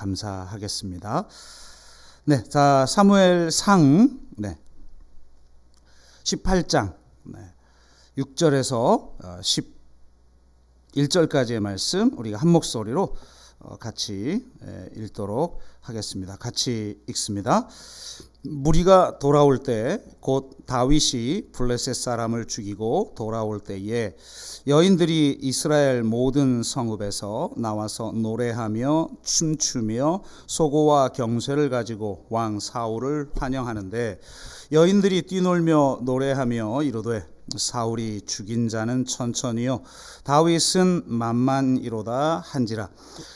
감사하겠습니다. 네, 자, 사무엘상 18장 6절에서 11절까지의 말씀 우리가 한 목소리로 같이 읽도록 하겠습니다. 같이 읽습니다. 무리가 돌아올 때 곧 다윗이 블레셋 사람을 죽이고 돌아올 때에 여인들이 이스라엘 모든 성읍에서 나와서 노래하며 춤추며 소고와 경쇠를 가지고 왕 사울을 환영하는데 여인들이 뛰놀며 노래하며 이르되 사울이 죽인 자는 천천히요 다윗은 만만이로다 한지라.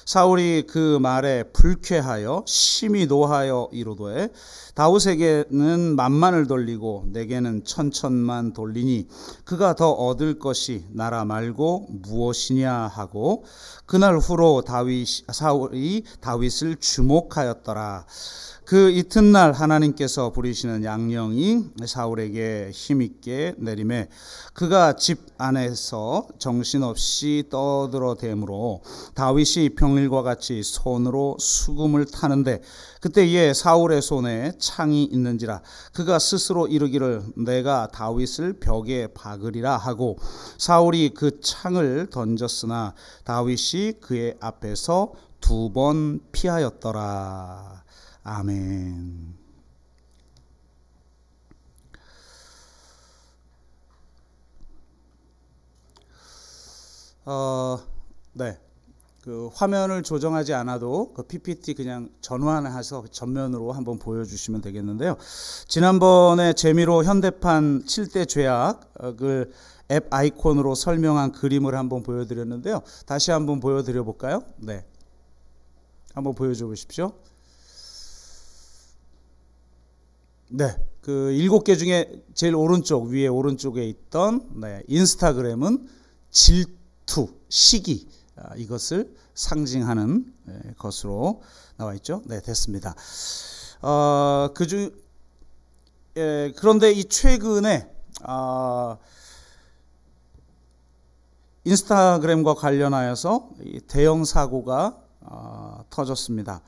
사울이 그 말에 불쾌하여 심히 노하여 이르되 다윗에게는 만만을 돌리고 내게는 천천만 돌리니 그가 더 얻을 것이 나라 말고 무엇이냐 하고 그날 후로 사울이 다윗을 주목하였더라. 그 이튿날 하나님께서 부리시는 양령이 사울에게 힘있게 내리매 그가 집 안에서 정신없이 떠들어대므로 다윗이 평일과 같이 손으로 수금을 타는데 그때에 사울의 손에 창이 있는지라. 그가 스스로 이르기를 내가 다윗을 벽에 박으리라 하고 사울이 그 창을 던졌으나 다윗이 그의 앞에서 2번 피하였더라. 아멘. 그 화면을 조정하지 않아도 그 PPT 그냥 전환해서 전면으로 한번 보여주시면 되겠는데요. 지난번에 재미로 현대판 7대 죄악을 앱 아이콘으로 설명한 그림을 한번 보여드렸는데요. 다시 한번 보여드려 볼까요? 네, 한번 보여줘 보십시오. 네, 그 7개 중에 제일 오른쪽 위에 오른쪽에 있던 인스타그램은 질투, 시기 이것을 상징하는 것으로 나와 있죠. 네, 됐습니다. 그런데 이 최근에 인스타그램과 관련하여서 대형 사고가 터졌습니다.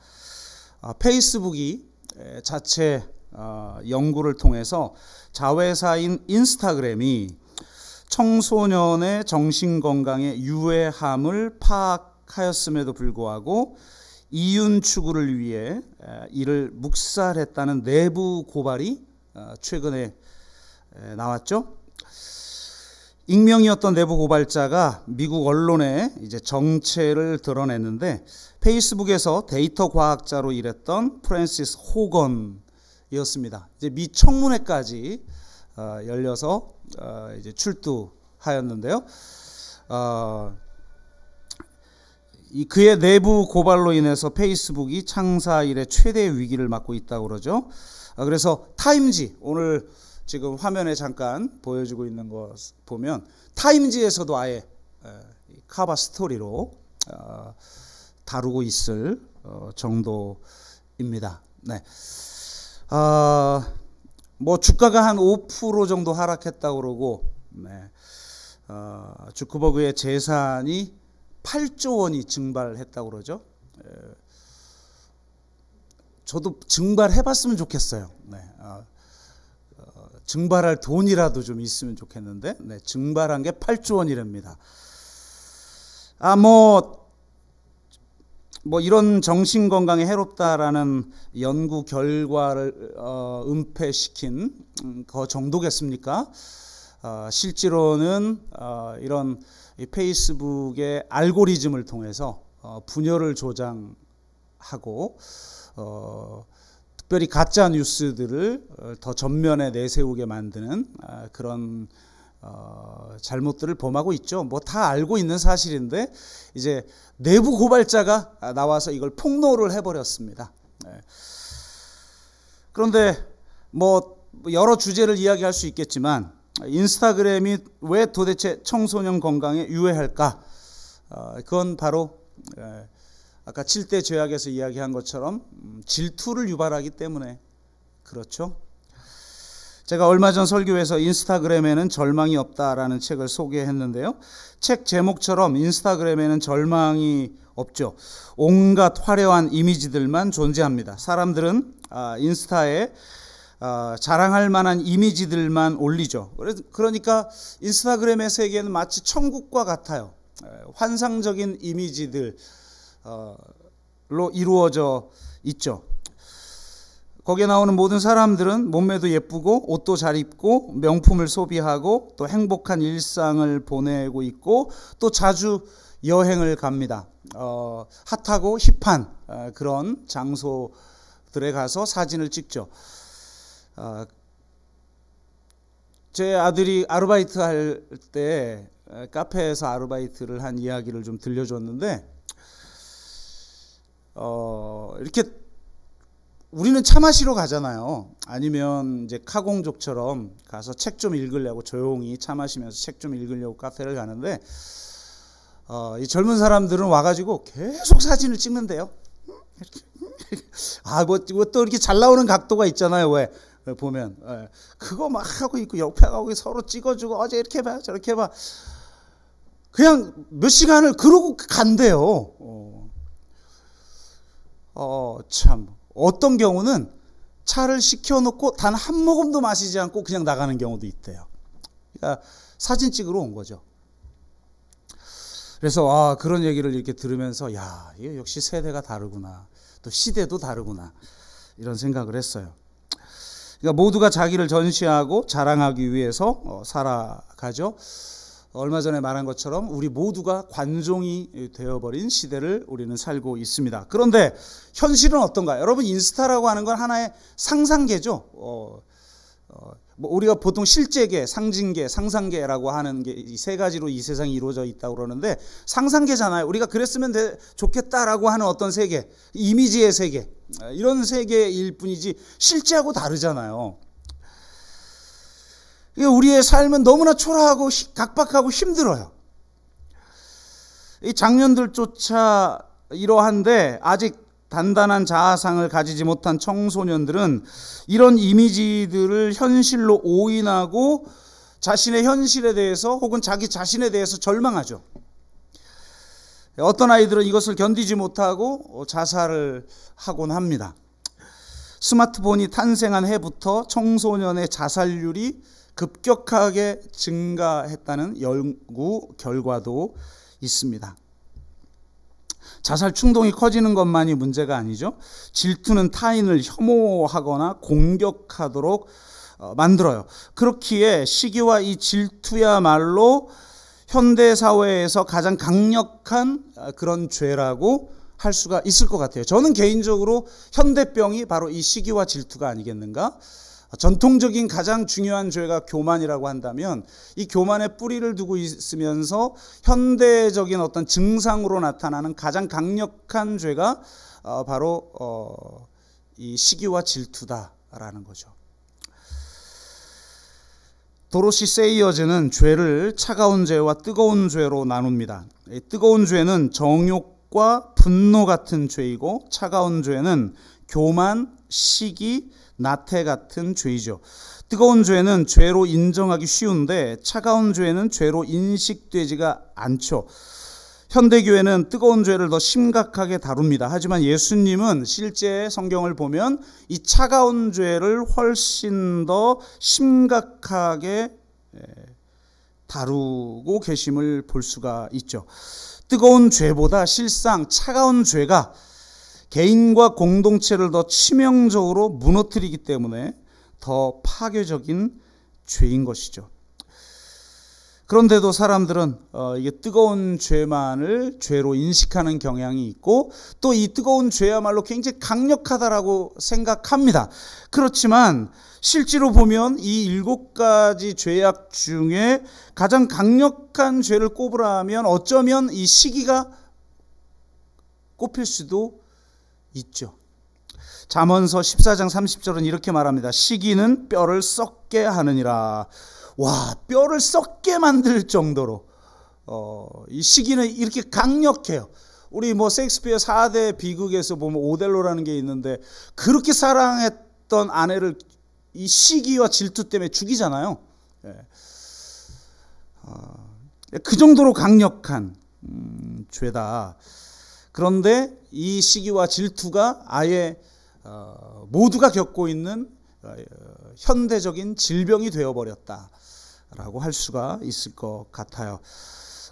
페이스북이 자체 연구를 통해서 자회사인 인스타그램이 청소년의 정신건강에 유해함을 파악하였음에도 불구하고 이윤 추구를 위해 이를 묵살했다는 내부 고발이 최근에 나왔죠. 익명이었던 내부 고발자가 미국 언론에 이제 정체를 드러냈는데 페이스북에서 데이터 과학자로 일했던 프랜시스 호건이었습니다. 이제 미 청문회까지 열려서 이제 출두하였는데요. 그의 내부 고발로 인해서 페이스북이 창사 이래 최대의 위기를 맞고 있다고 그러죠. 그래서 타임지, 오늘 지금 화면에 잠깐 보여주고 있는 것 보면 타임지에서도 아예 카바 스토리로 다루고 있을 정도입니다. 네. 뭐 주가가 한 5% 정도 하락했다고 그러고, 주커버그의 재산이 8조 원이 증발했다고 그러죠. 저도 증발해봤으면 좋겠어요. 증발할 돈이라도 좀 있으면 좋겠는데, 증발한 게 8조 원이랍니다. 뭐 이런 정신건강에 해롭다라는 연구 결과를 은폐시킨 그 정도겠습니까? 실제로는 이런 페이스북의 알고리즘을 통해서 분열을 조장하고 특별히 가짜 뉴스들을 더 전면에 내세우게 만드는 그런 잘못들을 범하고 있죠. 뭐 다 알고 있는 사실인데 이제 내부 고발자가 나와서 이걸 폭로를 해버렸습니다. 그런데 뭐 여러 주제를 이야기할 수 있겠지만 인스타그램이 왜 도대체 청소년 건강에 유해할까? 그건 바로 아까 7대 죄악에서 이야기한 것처럼 질투를 유발하기 때문에 그렇죠. 제가 얼마 전 설교에서 인스타그램에는 절망이 없다라는 책을 소개했는데요. 책 제목처럼 인스타그램에는 절망이 없죠. 온갖 화려한 이미지들만 존재합니다. 사람들은 인스타에 자랑할 만한 이미지들만 올리죠. 그러니까 인스타그램의 세계는 마치 천국과 같아요. 환상적인 이미지들로 이루어져 있죠. 거기에 나오는 모든 사람들은 몸매도 예쁘고 옷도 잘 입고 명품을 소비하고 또 행복한 일상을 보내고 있고 또 자주 여행을 갑니다. 핫하고 힙한 그런 장소들에 가서 사진을 찍죠. 제 아들이 아르바이트 할 때 카페에서 아르바이트를 한 이야기를 좀 들려줬는데, 이렇게 우리는 차 마시러 가잖아요. 아니면 이제 카공족처럼 가서 책 좀 읽으려고 조용히 차 마시면서 책 좀 읽으려고 카페를 가는데, 이 젊은 사람들은 와가지고 계속 사진을 찍는데요. 뭐 또 이렇게 잘 나오는 각도가 있잖아요. 왜 보면 그거 막 하고 있고 옆에 가고 서로 찍어주고 어제 이렇게 봐 저렇게 봐. 그냥 몇 시간을 그러고 간대요. 참 어떤 경우는 차를 시켜놓고 단 한 모금도 마시지 않고 그냥 나가는 경우도 있대요. 그러니까 사진 찍으러 온 거죠. 그래서 그런 얘기를 이렇게 들으면서 이거 역시 세대가 다르구나, 또 시대도 다르구나, 이런 생각을 했어요. 그러니까 모두가 자기를 전시하고 자랑하기 위해서 살아가죠. 얼마 전에 말한 것처럼 우리 모두가 관종이 되어버린 시대를 우리는 살고 있습니다. 그런데 현실은 어떤가요? 여러분, 인스타라고 하는 건 하나의 상상계죠. 뭐 우리가 보통 실제계, 상징계, 상상계라고 하는 게 이 세 가지로 이 세상이 이루어져 있다고 그러는데, 상상계잖아요. 우리가 그랬으면 좋겠다라고 하는 어떤 세계, 이미지의 세계, 이런 세계일 뿐이지 실제하고 다르잖아요. 우리의 삶은 너무나 초라하고 각박하고 힘들어요. 이 장년들조차 이러한데 아직 단단한 자아상을 가지지 못한 청소년들은 이런 이미지들을 현실로 오인하고 자신의 현실에 대해서 혹은 자기 자신에 대해서 절망하죠. 어떤 아이들은 이것을 견디지 못하고 자살을 하곤 합니다. 스마트폰이 탄생한 해부터 청소년의 자살률이 급격하게 증가했다는 연구 결과도 있습니다. 자살 충동이 커지는 것만이 문제가 아니죠. 질투는 타인을 혐오하거나 공격하도록 만들어요. 그렇기에 시기와 이 질투야말로 현대사회에서 가장 강력한 그런 죄라고 할 수가 있을 것 같아요. 저는 개인적으로 현대병이 바로 이 시기와 질투가 아니겠는가? 전통적인 가장 중요한 죄가 교만이라고 한다면, 이 교만의 뿌리를 두고 있으면서 현대적인 어떤 증상으로 나타나는 가장 강력한 죄가 바로 이 시기와 질투다라는 거죠. 도로시 세이어즈는 죄를 차가운 죄와 뜨거운 죄로 나눕니다. 뜨거운 죄는 정욕과 분노 같은 죄이고, 차가운 죄는 교만, 시기, 나태 같은 죄이죠. 뜨거운 죄는 죄로 인정하기 쉬운데 차가운 죄는 죄로 인식되지가 않죠. 현대교회는 뜨거운 죄를 더 심각하게 다룹니다. 하지만 예수님은 실제 성경을 보면 이 차가운 죄를 훨씬 더 심각하게 다루고 계심을 볼 수가 있죠. 뜨거운 죄보다 실상 차가운 죄가 개인과 공동체를 더 치명적으로 무너뜨리기 때문에 더 파괴적인 죄인 것이죠. 그런데도 사람들은 이게 뜨거운 죄만을 죄로 인식하는 경향이 있고, 또 이 뜨거운 죄야말로 굉장히 강력하다라고 생각합니다. 그렇지만 실제로 보면 이 7가지 죄악 중에 가장 강력한 죄를 꼽으라면 어쩌면 이 시기가 꼽힐 수도 있죠. 잠언서 14장 30절은 이렇게 말합니다. 시기는 뼈를 썩게 하느니라. 와, 뼈를 썩게 만들 정도로 이 시기는 이렇게 강력해요. 우리 뭐 셰익스피어 4대 비극에서 보면 오델로라는 게 있는데, 그렇게 사랑했던 아내를 이 시기와 질투 때문에 죽이잖아요. 그 정도로 강력한 죄다. 그런데 이 시기와 질투가 아예 모두가 겪고 있는 현대적인 질병이 되어버렸다라고 할 수가 있을 것 같아요.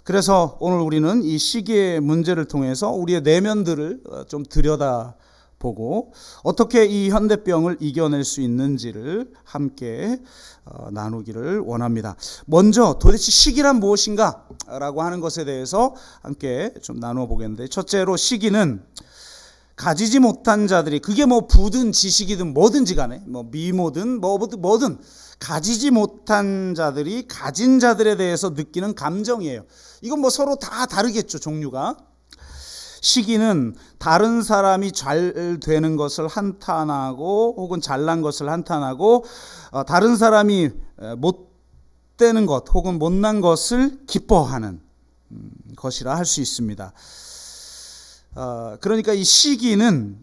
그래서 오늘 우리는 이 시기의 문제를 통해서 우리의 내면들을 좀 들여다보고 어떻게 이 현대병을 이겨낼 수 있는지를 함께 나누기를 원합니다. 먼저 도대체 시기란 무엇인가 라고 하는 것에 대해서 함께 좀 나누어 보겠는데, 첫째로 시기는 가지지 못한 자들이, 그게 뭐 부든 지식이든 뭐든지 간에 뭐 미모든 뭐든 가지지 못한 자들이 가진 자들에 대해서 느끼는 감정이에요. 이건 뭐 서로 다 다르겠죠, 종류가. 시기는 다른 사람이 잘 되는 것을 한탄하고 혹은 잘난 것을 한탄하고 다른 사람이 못 되는 것 혹은 못난 것을 기뻐하는 것이라 할 수 있습니다. 그러니까 이 시기는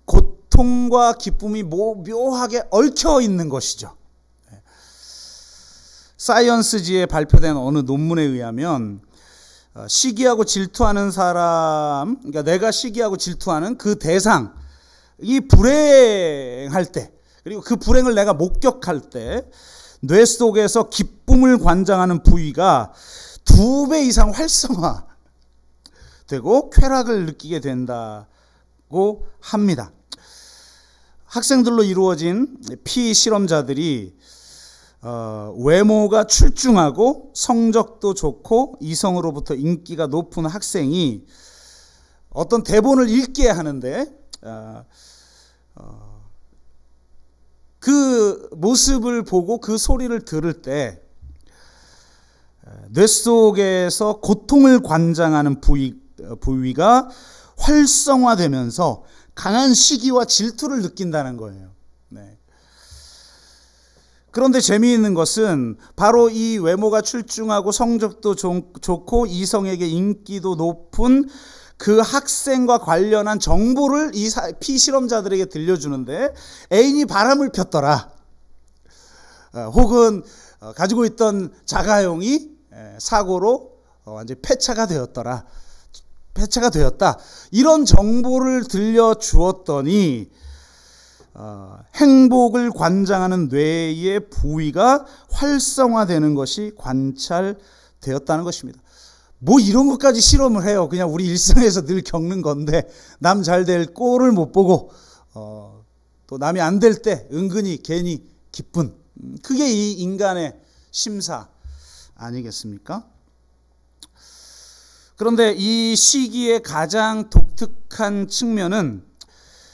고통과 기쁨이 묘하게 얽혀 있는 것이죠. 사이언스지에 발표된 어느 논문에 의하면 시기하고 질투하는 사람, 그러니까 내가 시기하고 질투하는 그 대상이 불행할 때, 그리고 그 불행을 내가 목격할 때 뇌 속에서 기쁨을 관장하는 부위가 2배 이상 활성화되고 쾌락을 느끼게 된다고 합니다. 학생들로 이루어진 피실험자들이 외모가 출중하고 성적도 좋고 이성으로부터 인기가 높은 학생이 어떤 대본을 읽게 하는데 그 모습을 보고 그 소리를 들을 때 뇌 속에서 고통을 관장하는 부위가 활성화되면서 강한 시기와 질투를 느낀다는 거예요. 네. 그런데 재미있는 것은 바로 이 외모가 출중하고 성적도 좋고 이성에게 인기도 높은 그 학생과 관련한 정보를 이 피실험자들에게 들려주는데, 애인이 바람을 폈더라, 혹은 가지고 있던 자가용이 사고로 완전히 폐차가 되었다, 이런 정보를 들려주었더니 행복을 관장하는 뇌의 부위가 활성화되는 것이 관찰되었다는 것입니다. 뭐 이런 것까지 실험을 해요. 그냥 우리 일상에서 늘 겪는 건데, 남 잘 될 꼴을 못 보고 또 남이 안 될 때 은근히 괜히 기쁜, 그게 이 인간의 심사 아니겠습니까? 그런데 이 시기의 가장 독특한 측면은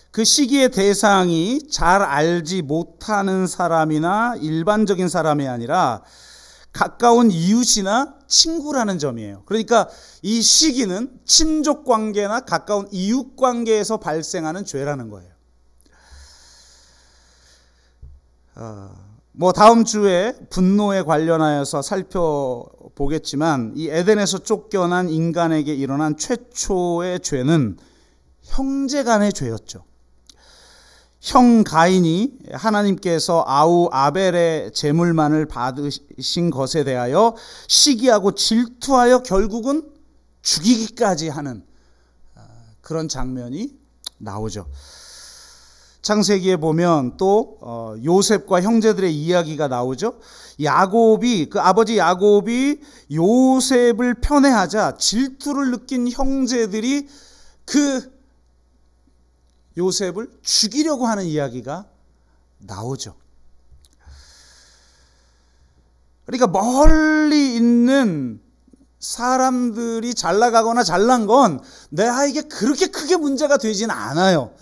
그 시기의 대상이 잘 알지 못하는 사람이나 일반적인 사람이 아니라 가까운 이웃이나 친구라는 점이에요. 그러니까 이 시기는 친족 관계나 가까운 이웃 관계에서 발생하는 죄라는 거예요. 뭐 다음 주에 분노에 관련하여서 살펴보겠지만, 이 에덴에서 쫓겨난 인간에게 일어난 최초의 죄는 형제 간의 죄였죠. 형 가인이 하나님께서 아우 아벨의 제물만을 받으신 것에 대하여 시기하고 질투하여 결국은 죽이기까지 하는 그런 장면이 나오죠. 창세기에 보면 또 요셉과 형제들의 이야기가 나오죠. 야곱이, 그 아버지 야곱이 요셉을 편애하자 질투를 느낀 형제들이 그 요셉을 죽이려고 하는 이야기가 나오죠. 그러니까 멀리 있는 사람들이 잘 나가거나 잘난 건 내에게 그렇게 크게 문제가 되지는 않아요.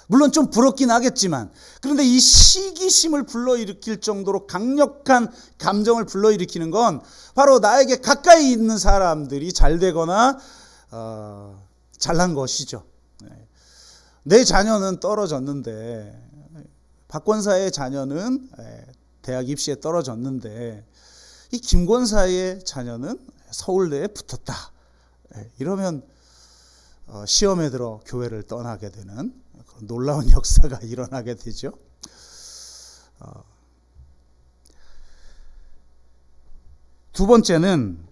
물론 좀 부럽긴 하겠지만, 그런데 이 시기심을 불러일으킬 정도로 강력한 감정을 불러일으키는 건 바로 나에게 가까이 있는 사람들이 잘 되거나 잘난 것이죠. 내 자녀는 떨어졌는데, 박 권사의 자녀는 대학 입시에 떨어졌는데, 이 김 권사의 자녀는 서울대에 붙었다, 이러면 시험에 들어 교회를 떠나게 되는 그런 놀라운 역사가 일어나게 되죠. 두 번째는,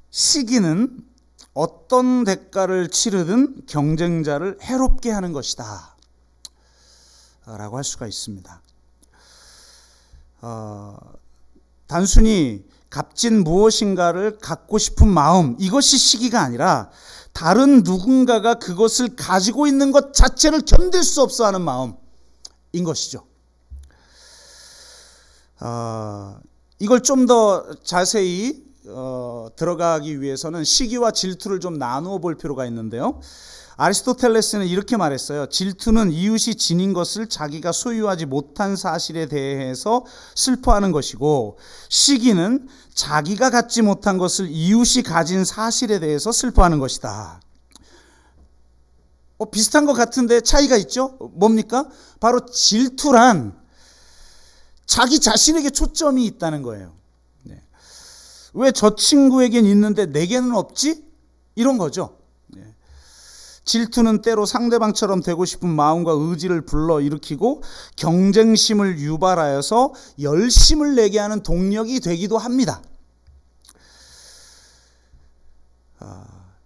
시기는 어떤 대가를 치르든 경쟁자를 해롭게 하는 것이다 라고 할 수가 있습니다. 단순히 값진 무엇인가를 갖고 싶은 마음, 이것이 시기가 아니라 다른 누군가가 그것을 가지고 있는 것 자체를 견딜 수 없어 하는 마음인 것이죠. 이걸 좀 더 자세히 들어가기 위해서는 시기와 질투를 좀 나누어 볼 필요가 있는데요. 아리스토텔레스는 이렇게 말했어요. 질투는 이웃이 지닌 것을 자기가 소유하지 못한 사실에 대해서 슬퍼하는 것이고, 시기는 자기가 갖지 못한 것을 이웃이 가진 사실에 대해서 슬퍼하는 것이다. 비슷한 것 같은데 차이가 있죠? 뭡니까? 바로 질투란 자기 자신에게 초점이 있다는 거예요. 왜 저 친구에겐 있는데 내게는 없지? 이런 거죠. 질투는 때로 상대방처럼 되고 싶은 마음과 의지를 불러일으키고 경쟁심을 유발하여서 열심을 내게 하는 동력이 되기도 합니다.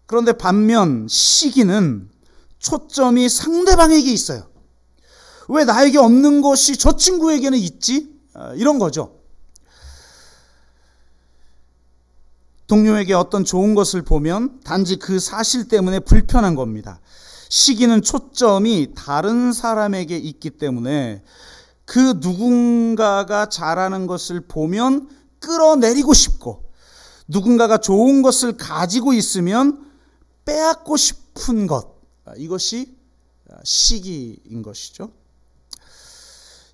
그런데 반면 시기는 초점이 상대방에게 있어요. 왜 나에게 없는 것이 저 친구에게는 있지? 이런 거죠. 동료에게 어떤 좋은 것을 보면 단지 그 사실 때문에 불편한 겁니다. 시기는 초점이 다른 사람에게 있기 때문에 그 누군가가 잘하는 것을 보면 끌어내리고 싶고, 누군가가 좋은 것을 가지고 있으면 빼앗고 싶은 것, 이것이 시기인 것이죠.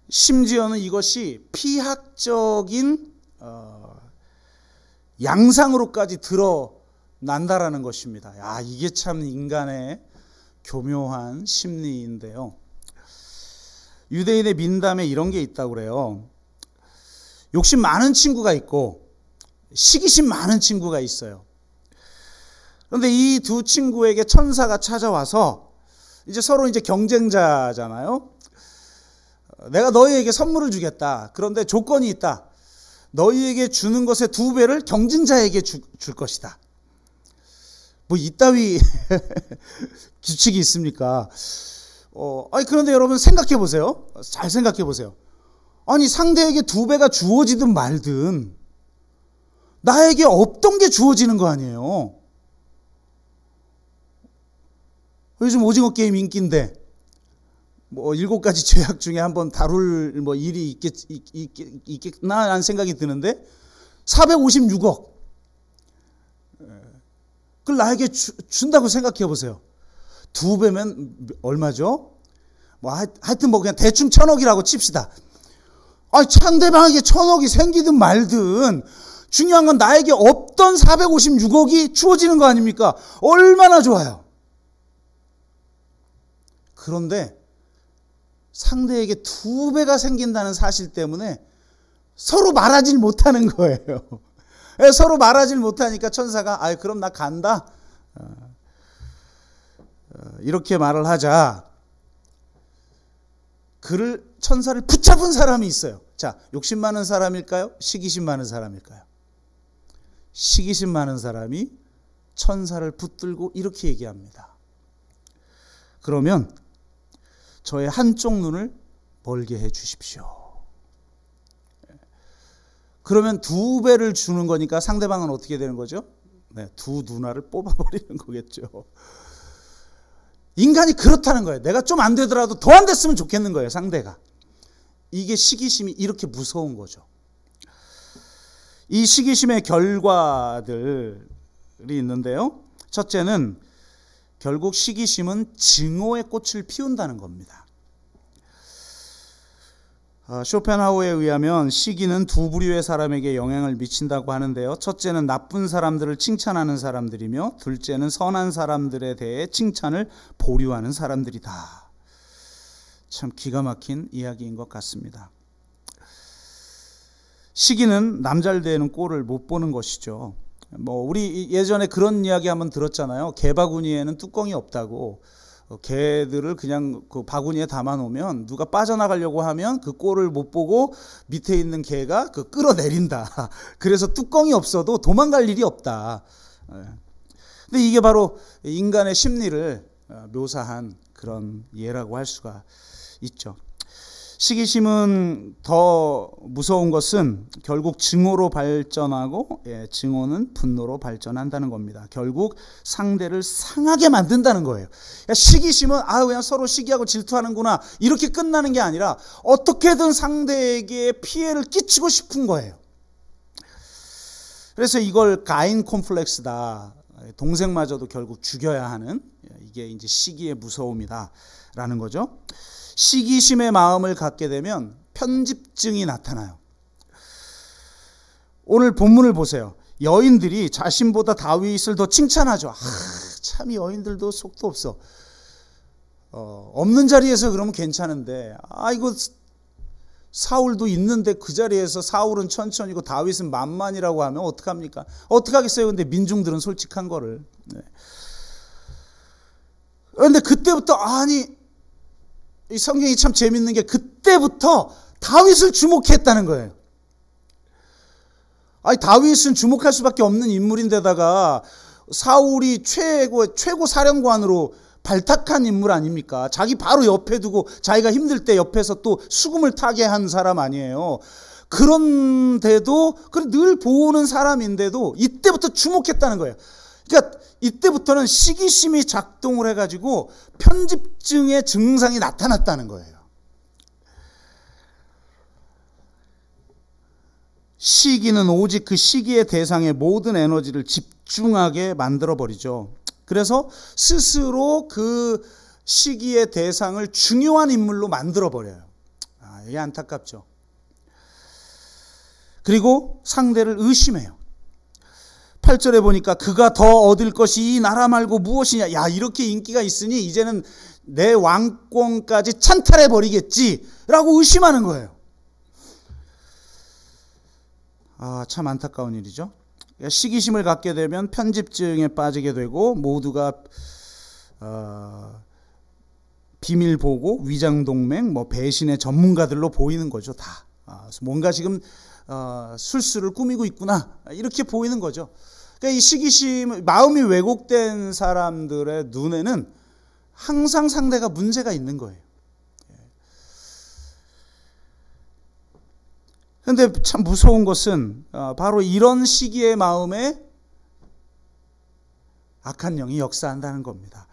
심지어는 이것이 피학적인 양상으로까지 드러난다라는 것입니다. 이게 참 인간의 교묘한 심리인데요. 유대인의 민담에 이런 게 있다고 그래요. 욕심 많은 친구가 있고 시기심 많은 친구가 있어요. 그런데 이 두 친구에게 천사가 찾아와서 이제 서로 이제 경쟁자잖아요. 내가 너희에게 선물을 주겠다. 그런데 조건이 있다. 너희에게 주는 것의 2배를 경쟁자에게 줄 것이다. 뭐 이따위 규칙이 있습니까? 그런데 여러분 생각해 보세요. 잘 생각해 보세요. 아니, 상대에게 2배가 주어지든 말든 나에게 없던 게 주어지는 거 아니에요. 요즘 오징어 게임 인기인데 7가지 죄악 중에 한번 다룰 일이 있겠나 라는 생각이 드는데 456억 그걸 나에게 준다고 생각해 보세요. 2배면 얼마죠? 하여튼 그냥 대충 1000억이라고 칩시다. 상대방에게 1000억이 생기든 말든 중요한 건 나에게 없던 456억이 주어지는 거 아닙니까? 얼마나 좋아요. 그런데 상대에게 2배가 생긴다는 사실 때문에 서로 말하지 못하는 거예요. 서로 말하지 못하니까 천사가 그럼 나 간다. 이렇게 말을 하자 천사를 붙잡은 사람이 있어요. 자, 욕심 많은 사람일까요? 시기심 많은 사람일까요? 시기심 많은 사람이 천사를 붙들고 이렇게 얘기합니다. 그러면 저의 한쪽 눈을 멀게 해 주십시오. 그러면 2배를 주는 거니까 상대방은 어떻게 되는 거죠? 두 눈알을 뽑아버리는 거겠죠. 인간이 그렇다는 거예요. 내가 좀 안 되더라도 더 안 됐으면 좋겠는 거예요, 상대가. 이게 시기심이 이렇게 무서운 거죠. 이 시기심의 결과들이 있는데요. 첫째는 결국 시기심은 증오의 꽃을 피운다는 겁니다. 쇼펜하우어에 의하면 시기는 2 부류의 사람에게 영향을 미친다고 하는데요. 첫째는 나쁜 사람들을 칭찬하는 사람들이며, 둘째는 선한 사람들에 대해 칭찬을 보류하는 사람들이다. 참 기가 막힌 이야기인 것 같습니다. 시기는 남잘 되는 꼴을 못 보는 것이죠. 우리 예전에 그런 이야기 한번 들었잖아요. 개 바구니에는 뚜껑이 없다고. 개들을 그냥 그 바구니에 담아 놓으면 누가 빠져나가려고 하면 그 꼴을 못 보고 밑에 있는 개가 끌어내린다. 그래서 뚜껑이 없어도 도망갈 일이 없다. 근데 이게 바로 인간의 심리를 묘사한 그런 예라고 할 수가 있죠. 시기심은 더 무서운 것은 결국 증오로 발전하고, 증오는 분노로 발전한다는 겁니다. 결국 상대를 상하게 만든다는 거예요. 시기심은 그냥 서로 시기하고 질투하는구나 이렇게 끝나는 게 아니라 어떻게든 상대에게 피해를 끼치고 싶은 거예요. 그래서 이걸 가인 콤플렉스다. 동생마저도 결국 죽여야 하는, 이게 이제 시기의 무서움이다라는 거죠. 시기심의 마음을 갖게 되면 편집증이 나타나요. 오늘 본문을 보세요. 여인들이 자신보다 다윗을 더 칭찬하죠. 참 여인들도 속도 없어. 없는 자리에서 그러면 괜찮은데, 이거 사울도 있는데 그 자리에서 사울은 천천히고 다윗은 만만이라고 하면 어떡합니까? 어떡하겠어요? 근데 민중들은 솔직한 거를. 그런데 그때부터 이 성경이 참 재밌는 게 그때부터 다윗을 주목했다는 거예요. 다윗은 주목할 수밖에 없는 인물인데다가 사울이 최고 사령관으로 발탁한 인물 아닙니까? 자기 바로 옆에 두고 자기가 힘들 때 옆에서 또 수금을 타게 한 사람 아니에요. 그런데도 늘 보는 사람인데도 이때부터 주목했다는 거예요. 그러니까 이때부터는 시기심이 작동을 해가지고 편집증의 증상이 나타났다는 거예요. 시기는 오직 그 시기의 대상에 모든 에너지를 집중하게 만들어버리죠. 그래서 스스로 그 시기의 대상을 중요한 인물로 만들어버려요. 이게 안타깝죠. 그리고 상대를 의심해요. 8절에 보니까 그가 더 얻을 것이 이 나라 말고 무엇이냐. 이렇게 인기가 있으니 이제는 내 왕권까지 찬탈해버리겠지라고 의심하는 거예요. 참 안타까운 일이죠. 시기심을 갖게 되면 편집증에 빠지게 되고 모두가 비밀 보고 위장동맹, 배신의 전문가들로 보이는 거죠. 다. 뭔가 지금 술수를 꾸미고 있구나 이렇게 보이는 거죠. 그러니까 이 시기심, 마음이 왜곡된 사람들의 눈에는 항상 상대가 문제가 있는 거예요. 그런데 참 무서운 것은 바로 이런 시기의 마음에 악한 영이 역사한다는 겁니다.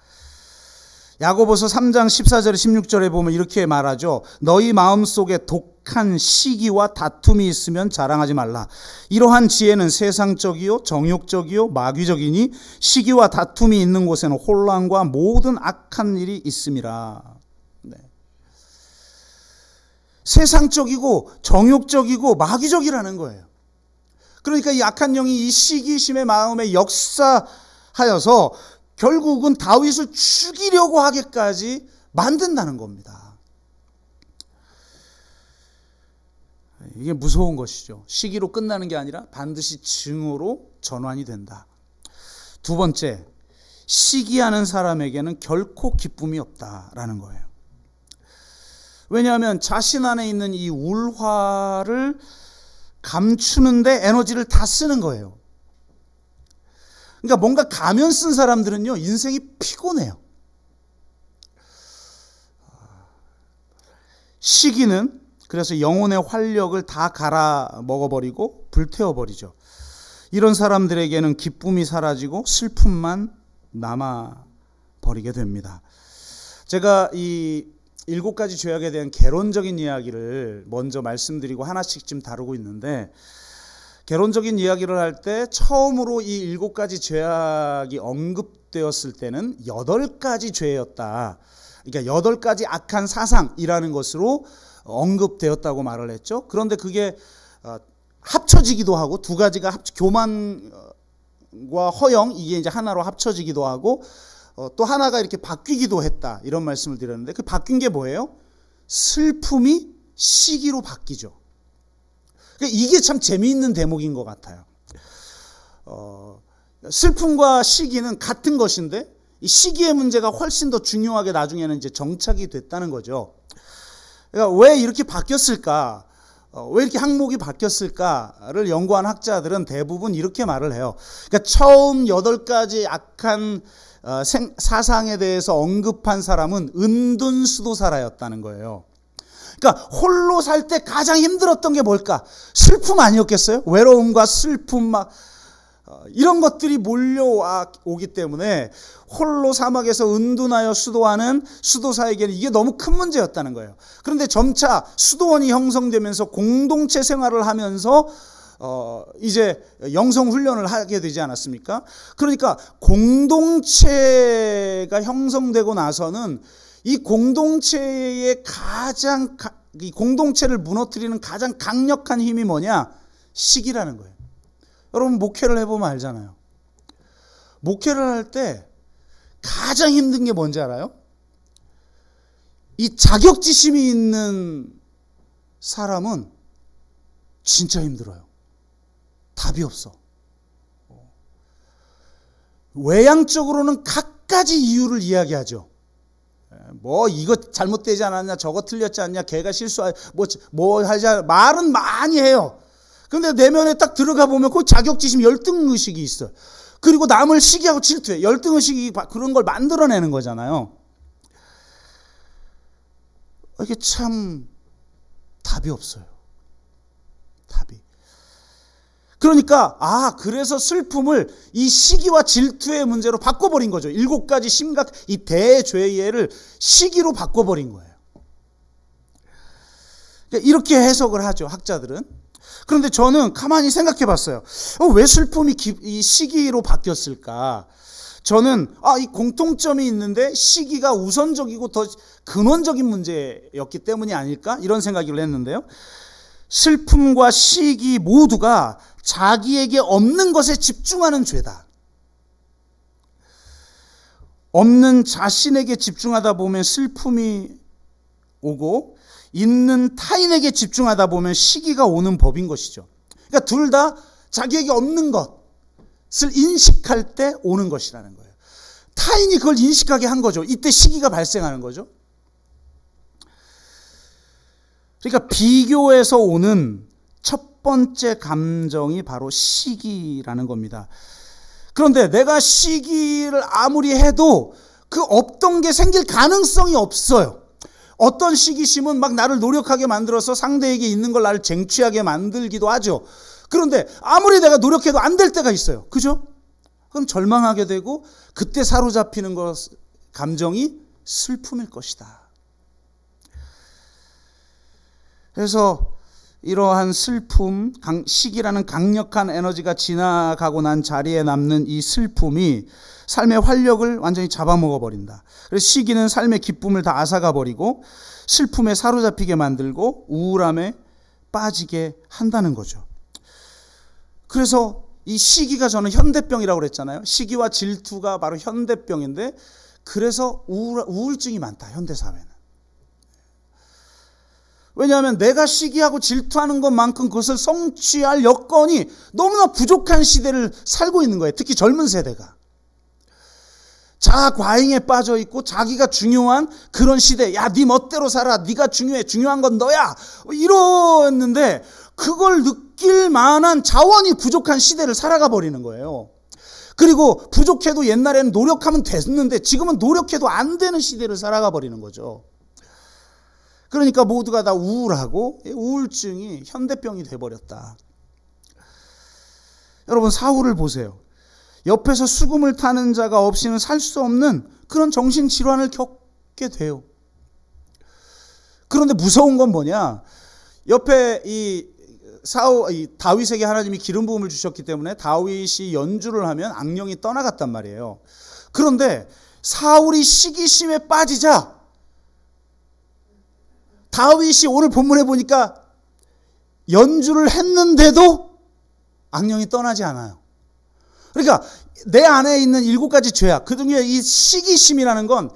야고보서 3장 14절에 16절에 보면 이렇게 말하죠. 너희 마음속에 독한 시기와 다툼이 있으면 자랑하지 말라. 이러한 지혜는 세상적이요 정욕적이요 마귀적이니 시기와 다툼이 있는 곳에는 혼란과 모든 악한 일이 있음이라. 세상적이고 정욕적이고 마귀적이라는 거예요. 그러니까 이 악한 영이 이 시기심의 마음에 역사하여서 결국은 다윗을 죽이려고 하기까지 만든다는 겁니다. 이게 무서운 것이죠. 시기로 끝나는 게 아니라 반드시 증오로 전환이 된다. 두 번째, 시기하는 사람에게는 결코 기쁨이 없다라는 거예요. 왜냐하면 자신 안에 있는 이 울화를 감추는데 에너지를 다 쓰는 거예요. 그러니까 뭔가 가면 쓴 사람들은요, 인생이 피곤해요. 시기는 그래서 영혼의 활력을 다 갈아 먹어버리고 불태워버리죠. 이런 사람들에게는 기쁨이 사라지고 슬픔만 남아버리게 됩니다. 제가 이 7가지 죄악에 대한 개론적인 이야기를 먼저 말씀드리고 하나씩 지금 다루고 있는데, 개론적인 이야기를 할 때 처음으로 이 7가지 죄악이 언급되었을 때는 8가지 죄였다. 그러니까 8가지 악한 사상이라는 것으로 언급되었다고 말을 했죠. 그런데 그게 합쳐지기도 하고, 2가지가 교만과 허영, 이게 이제 하나로 합쳐지기도 하고, 또 하나가 이렇게 바뀌기도 했다, 이런 말씀을 드렸는데, 그 바뀐 게 뭐예요? 슬픔이 시기로 바뀌죠. 그러니까 이게 참 재미있는 대목인 것 같아요. 슬픔과 시기는 같은 것인데 이 시기의 문제가 훨씬 더 중요하게 나중에는 이제 정착이 됐다는 거죠. 그러니까 왜 이렇게 바뀌었을까? 왜 이렇게 항목이 바뀌었을까를 연구한 학자들은 대부분 이렇게 말을 해요. 그러니까 처음 8가지 악한 사상에 대해서 언급한 사람은 은둔수도사라였다는 거예요. 그러니까 홀로 살 때 가장 힘들었던 게 뭘까? 슬픔 아니었겠어요? 외로움과 슬픔 이런 것들이 몰려오기 때문에 홀로 사막에서 은둔하여 수도하는 수도사에게는 이게 너무 큰 문제였다는 거예요. 그런데 점차 수도원이 형성되면서 공동체 생활을 하면서 이제 영성 훈련을 하게 되지 않았습니까? 그러니까 공동체가 형성되고 나서는 이 공동체의 이 공동체를 무너뜨리는 가장 강력한 힘이 뭐냐? 시기라는 거예요. 여러분 목회를 해보면 알잖아요. 목회를 할 때 가장 힘든 게 뭔지 알아요? 이 자격지심이 있는 사람은 진짜 힘들어요. 답이 없어. 외향적으로는 갖가지 이유를 이야기하죠. 뭐 이거 잘못되지 않았냐, 저거 틀렸지 않냐, 걔가 뭐 하자 말은 많이 해요. 근데 내면에 딱 들어가 보면 그 자격지심 열등의식이 있어요. 그리고 남을 시기하고 질투해. 열등의식이 그런 걸 만들어내는 거잖아요. 이게 참 답이 없어요. 답이. 그러니까 그래서 슬픔을 이 시기와 질투의 문제로 바꿔버린 거죠. 7가지 심각 이 대죄예를 시기로 바꿔버린 거예요. 그러니까 이렇게 해석을 하죠, 학자들은. 그런데 저는 가만히 생각해 봤어요. 왜 슬픔이 이 시기로 바뀌었을까? 저는 이 공통점이 있는데 시기가 우선적이고 더 근원적인 문제였기 때문이 아닐까? 이런 생각을 했는데요. 슬픔과 시기 모두가 자기에게 없는 것에 집중하는 죄다. 없는 자신에게 집중하다 보면 슬픔이 오고 있는 타인에게 집중하다 보면 시기가 오는 법인 것이죠. 그러니까 둘 다 자기에게 없는 것을 인식할 때 오는 것이라는 거예요. 타인이 그걸 인식하게 한 거죠. 이때 시기가 발생하는 거죠. 그러니까 비교에서 오는 첫 번째 감정이 바로 시기라는 겁니다. 그런데 내가 시기를 아무리 해도 그 없던 게 생길 가능성이 없어요. 어떤 시기심은 막 나를 노력하게 만들어서 상대에게 있는 걸 나를 쟁취하게 만들기도 하죠. 그런데 아무리 내가 노력해도 안 될 때가 있어요. 그죠? 그럼 절망하게 되고 그때 사로잡히는 감정이 슬픔일 것이다. 그래서 이러한 슬픔, 시기라는 강력한 에너지가 지나가고 난 자리에 남는 이 슬픔이 삶의 활력을 완전히 잡아먹어 버린다. 그래서 시기는 삶의 기쁨을 다 앗아가 버리고 슬픔에 사로잡히게 만들고 우울함에 빠지게 한다는 거죠. 그래서 이 시기가 저는 현대병이라고 그랬잖아요. 시기와 질투가 바로 현대병인데 그래서 우울증이 많다, 현대사회는. 왜냐하면 내가 시기하고 질투하는 것만큼 그것을 성취할 여건이 너무나 부족한 시대를 살고 있는 거예요. 특히 젊은 세대가. 자아 과잉에 빠져 있고 자기가 중요한 그런 시대. 야, 네 멋대로 살아. 네가 중요해. 중요한 건 너야. 이러는데 그걸 느낄 만한 자원이 부족한 시대를 살아가 버리는 거예요. 그리고 부족해도 옛날에는 노력하면 됐는데 지금은 노력해도 안 되는 시대를 살아가 버리는 거죠. 그러니까 모두가 다 우울하고 우울증이 현대병이 돼버렸다. 여러분 사울을 보세요. 옆에서 수금을 타는 자가 없이는 살 수 없는 그런 정신질환을 겪게 돼요. 그런데 무서운 건 뭐냐? 옆에 이 다윗에게 하나님이 기름 부음을 주셨기 때문에 다윗이 연주를 하면 악령이 떠나갔단 말이에요. 그런데 사울이 시기심에 빠지자 다윗이 오늘 본문에 보니까 연주를 했는데도 악령이 떠나지 않아요. 그러니까 내 안에 있는 7가지 죄악, 그 중에 이 시기심이라는 건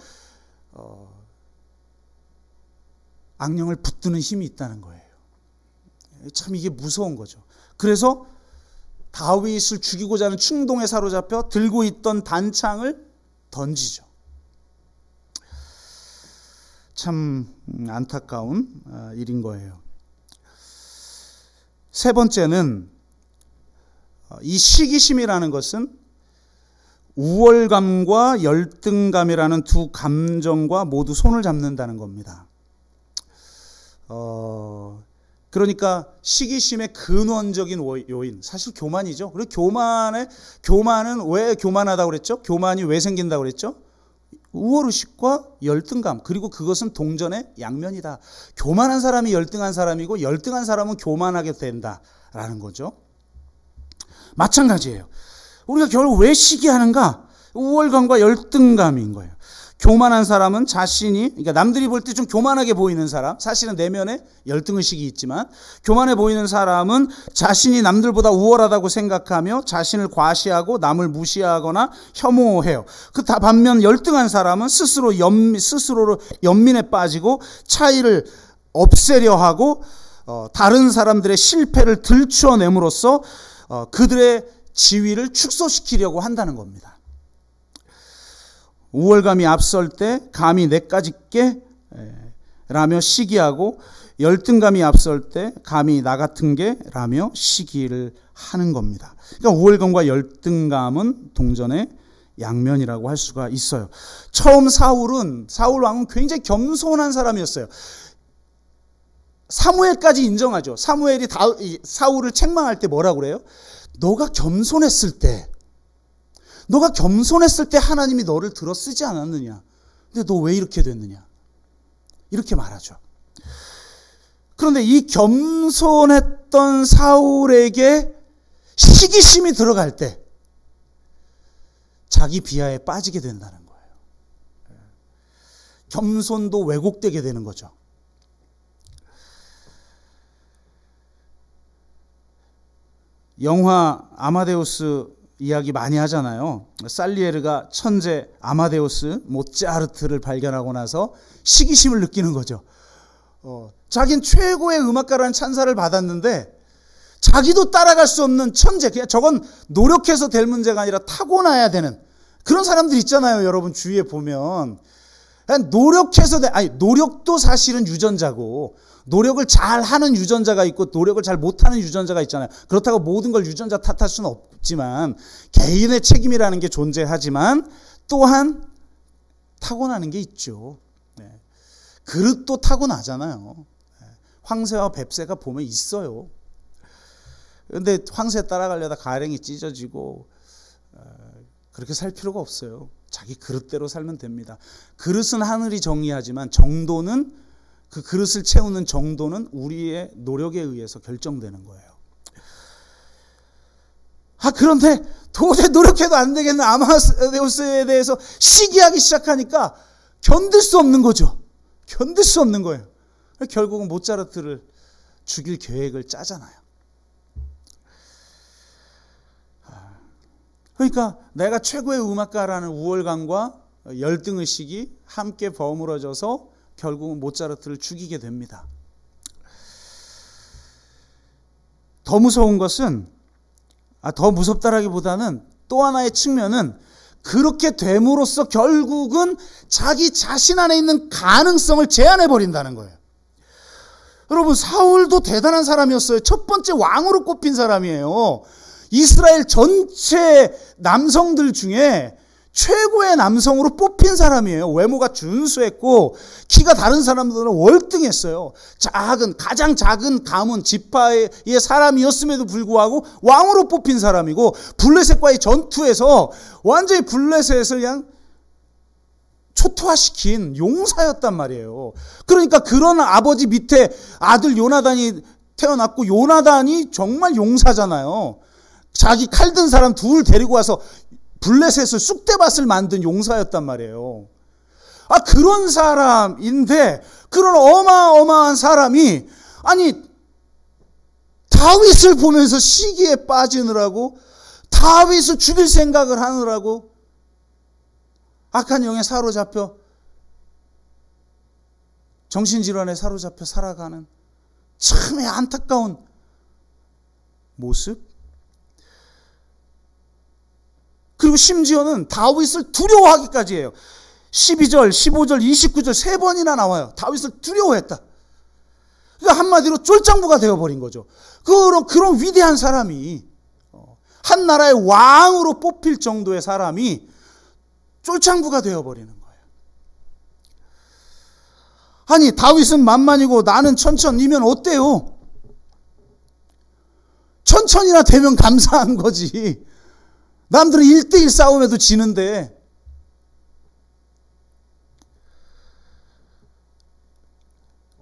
악령을 붙드는 힘이 있다는 거예요. 참 이게 무서운 거죠. 그래서 다윗을 죽이고자 하는 충동에 사로잡혀 들고 있던 단창을 던지죠. 참 안타까운 일인 거예요. 세 번째는 이 시기심이라는 것은 우월감과 열등감이라는 두 감정과 모두 손을 잡는다는 겁니다. 그러니까 시기심의 근원적인 요인, 사실 교만이죠. 그리고 교만은 왜 교만하다고 그랬죠? 교만이 왜 생긴다고 그랬죠? 우월의식과 열등감, 그리고 그것은 동전의 양면이다. 교만한 사람이 열등한 사람이고 열등한 사람은 교만하게 된다라는 거죠. 마찬가지예요. 우리가 결국 왜 시기하는가? 우월감과 열등감인 거예요. 교만한 사람은 자신이, 그러니까 남들이 볼 때 좀 교만하게 보이는 사람, 사실은 내면에 열등의식이 있지만 교만해 보이는 사람은 자신이 남들보다 우월하다고 생각하며 자신을 과시하고 남을 무시하거나 혐오해요. 반면 열등한 사람은 스스로로 연민에 빠지고 차이를 없애려 하고 다른 사람들의 실패를 들추어냄으로써 그들의 지위를 축소시키려고 한다는 겁니다. 우월감이 앞설 때 감히 내까지 게 라며 시기하고 열등감이 앞설 때 감히 나 같은 게 라며 시기를 하는 겁니다. 그러니까 우월감과 열등감은 동전의 양면이라고 할 수가 있어요. 처음 사울 왕은 굉장히 겸손한 사람이었어요. 사무엘까지 인정하죠. 사무엘이 사울을 책망할 때 뭐라고 그래요? 너가 겸손했을 때 하나님이 너를 들어 쓰지 않았느냐? 근데 너 왜 이렇게 됐느냐? 이렇게 말하죠. 그런데 이 겸손했던 사울에게 시기심이 들어갈 때 자기 비하에 빠지게 된다는 거예요. 겸손도 왜곡되게 되는 거죠. 영화 아마데우스 이야기 많이 하잖아요. 살리에르가 천재 아마데우스 모차르트를 발견하고 나서 시기심을 느끼는 거죠. 자긴 최고의 음악가라는 찬사를 받았는데 자기도 따라갈 수 없는 천재, 그냥 저건 노력해서 될 문제가 아니라 타고나야 되는 그런 사람들 있잖아요. 여러분 주위에 보면 노력도 사실은 유전자고 노력을 잘하는 유전자가 있고 노력을 잘 못하는 유전자가 있잖아요. 그렇다고 모든 걸 유전자 탓할 수는 없지만 개인의 책임이라는 게 존재하지만 또한 타고나는 게 있죠. 그릇도 타고나잖아요. 황새와 뱁새가 보면 있어요. 그런데 황새 따라가려다 가랭이 찢어지고 그렇게 살 필요가 없어요. 자기 그릇대로 살면 됩니다. 그릇은 하늘이 정리하지만 정도는, 그 그릇을 채우는 정도는 우리의 노력에 의해서 결정되는 거예요. 그런데 도저히 노력해도 안 되겠는 아마데우스에 대해서 시기하기 시작하니까 견딜 수 없는 거죠. 견딜 수 없는 거예요. 결국은 모차르트를 죽일 계획을 짜잖아요. 그러니까 내가 최고의 음악가라는 우월감과 열등의식이 함께 버무러져서 결국은 모차르트를 죽이게 됩니다. 더 무서운 것은, 더 무섭다라기보다는 또 하나의 측면은 그렇게 됨으로써 결국은 자기 자신 안에 있는 가능성을 제한해 버린다는 거예요. 여러분, 사울도 대단한 사람이었어요. 첫 번째 왕으로 꼽힌 사람이에요. 이스라엘 전체 남성들 중에 최고의 남성으로 뽑힌 사람이에요. 외모가 준수했고 키가 다른 사람들은 월등했어요. 가장 작은 가문 지파의 사람이었음에도 불구하고 왕으로 뽑힌 사람이고 블레셋과의 전투에서 완전히 블레셋을 그냥 초토화시킨 용사였단 말이에요. 그러니까 그런 아버지 밑에 아들 요나단이 태어났고 요나단이 정말 용사잖아요. 자기 칼 든 사람 둘 데리고 와서 블레셋을 쑥대밭을 만든 용사였단 말이에요. 그런 사람인데 그런 어마어마한 사람이 다윗을 보면서 시기에 빠지느라고 다윗을 죽일 생각을 하느라고 악한 영에 사로잡혀 정신질환에 사로잡혀 살아가는 참의 안타까운 모습. 그리고 심지어는 다윗을 두려워하기까지 해요. 12절, 15절, 29절 세 번이나 나와요. 다윗을 두려워했다. 그러니까 한마디로 쫄장부가 되어버린 거죠. 그런 위대한 사람이, 한 나라의 왕으로 뽑힐 정도의 사람이 쫄창부가 되어버리는 거예요. 아니, 다윗은 만만이고 나는 천천이면 어때요? 천천이나 되면 감사한 거지. 남들은 1대1 싸움에도 지는데.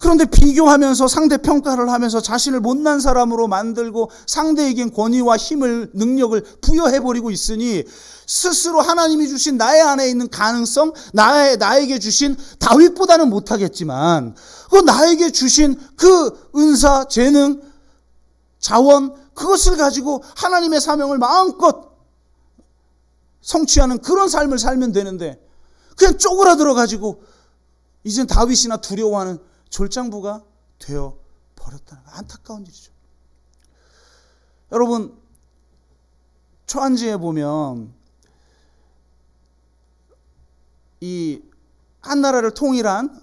그런데 비교하면서 상대평가를 하면서 자신을 못난 사람으로 만들고 상대에겐 권위와 힘을, 능력을 부여해버리고 있으니 스스로 하나님이 주신 나의 안에 있는 가능성, 나에게 주신 다윗보다는 못하겠지만 그 나에게 주신 그 은사, 재능, 자원, 그것을 가지고 하나님의 사명을 마음껏 성취하는 그런 삶을 살면 되는데 그냥 쪼그라들어가지고 이젠 다윗이나 두려워하는 졸장부가 되어 버렸다는 거, 안타까운 일이죠. 여러분, 초안지에 보면 이 한 나라를 통일한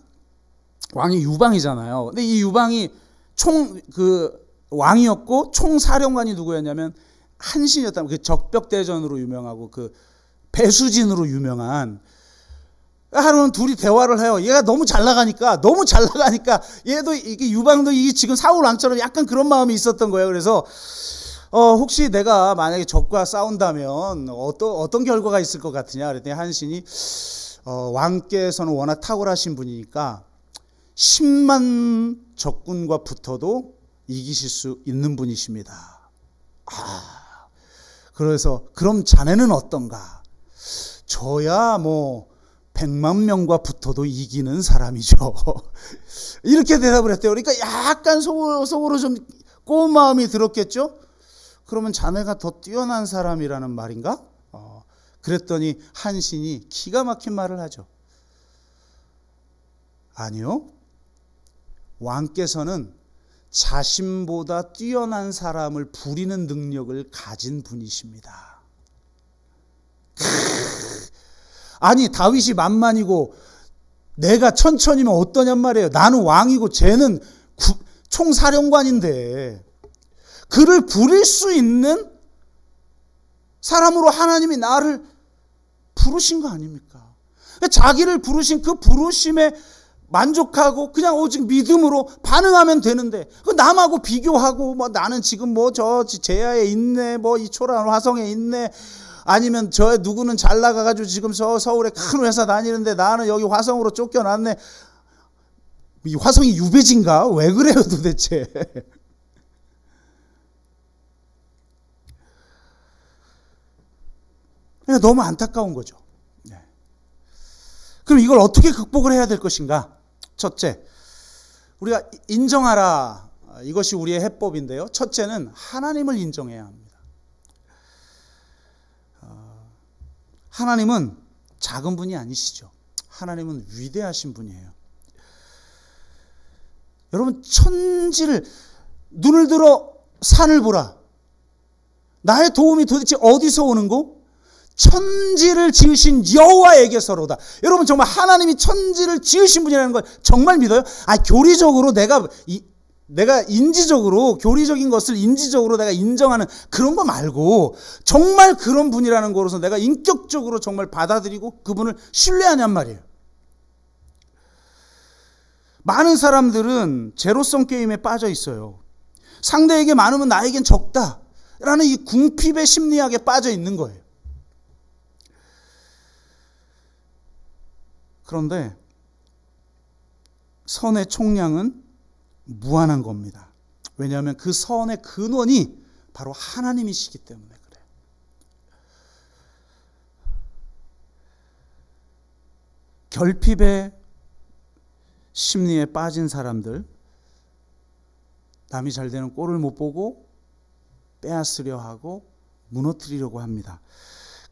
왕이 유방이잖아요. 근데 이 유방이 왕이었고 총사령관이 누구였냐면 한신이었다면, 그 적벽대전으로 유명하고 그 배수진으로 유명한. 하루는 둘이 대화를 해요. 얘가 너무 잘 나가니까 얘도 이게 유방도 이게 지금 사울 왕처럼 약간 그런 마음이 있었던 거예요. 그래서 혹시 내가 만약에 적과 싸운다면 어떤 결과가 있을 것 같으냐 그랬더니 한신이 왕께서는 워낙 탁월하신 분이니까 10만 적군과 붙어도 이기실 수 있는 분이십니다. 그래서 그럼 자네는 어떤가? 저야 뭐 100만 명과 붙어도 이기는 사람이죠. 이렇게 대답을 했대요. 그러니까 약간 속으로 좀 꼬운 마음이 들었겠죠. 그러면 자네가 더 뛰어난 사람이라는 말인가? 그랬더니 한신이 기가 막힌 말을 하죠. 아니요, 왕께서는 자신보다 뛰어난 사람을 부리는 능력을 가진 분이십니다. 아니, 다윗이 만만이고 내가 천천이면 어떠냔 말이에요. 나는 왕이고 쟤는 총사령관인데 그를 부릴 수 있는 사람으로 하나님이 나를 부르신 거 아닙니까? 자기를 부르신 그 부르심에 만족하고 그냥 오직 믿음으로 반응하면 되는데 그 남하고 비교하고 뭐 나는 지금 뭐 저 제야에 있네, 뭐 이 초라한 화성에 있네, 아니면 저 누구는 잘 나가가지고 지금 서울에 큰 회사 다니는데 나는 여기 화성으로 쫓겨났네. 이 화성이 유배지인가? 왜 그래요 도대체? 너무 안타까운 거죠. 그럼 이걸 어떻게 극복을 해야 될 것인가? 첫째, 우리가 인정하라. 이것이 우리의 해법인데요. 첫째는 하나님을 인정해야 합니다. 하나님은 작은 분이 아니시죠. 하나님은 위대하신 분이에요. 여러분, 천지를, 눈을 들어 산을 보라. 나의 도움이 도대체 어디서 오는고? 천지를 지으신 여호와에게서로다. 여러분, 정말 하나님이 천지를 지으신 분이라는 걸 정말 믿어요? 교리적으로 내가 인지적으로, 교리적인 것을 인지적으로 내가 인정하는 그런 거 말고 정말 그런 분이라는 거로서 내가 인격적으로 정말 받아들이고 그분을 신뢰하냔 말이에요. 많은 사람들은 제로섬 게임에 빠져 있어요. 상대에게 많으면 나에겐 적다라는 이 궁핍의 심리학에 빠져 있는 거예요. 그런데 선의 총량은 무한한 겁니다. 왜냐하면 그 선의 근원이 바로 하나님이시기 때문에 그래요. 결핍의 심리에 빠진 사람들, 남이 잘 되는 꼴을 못 보고 빼앗으려 하고 무너뜨리려고 합니다.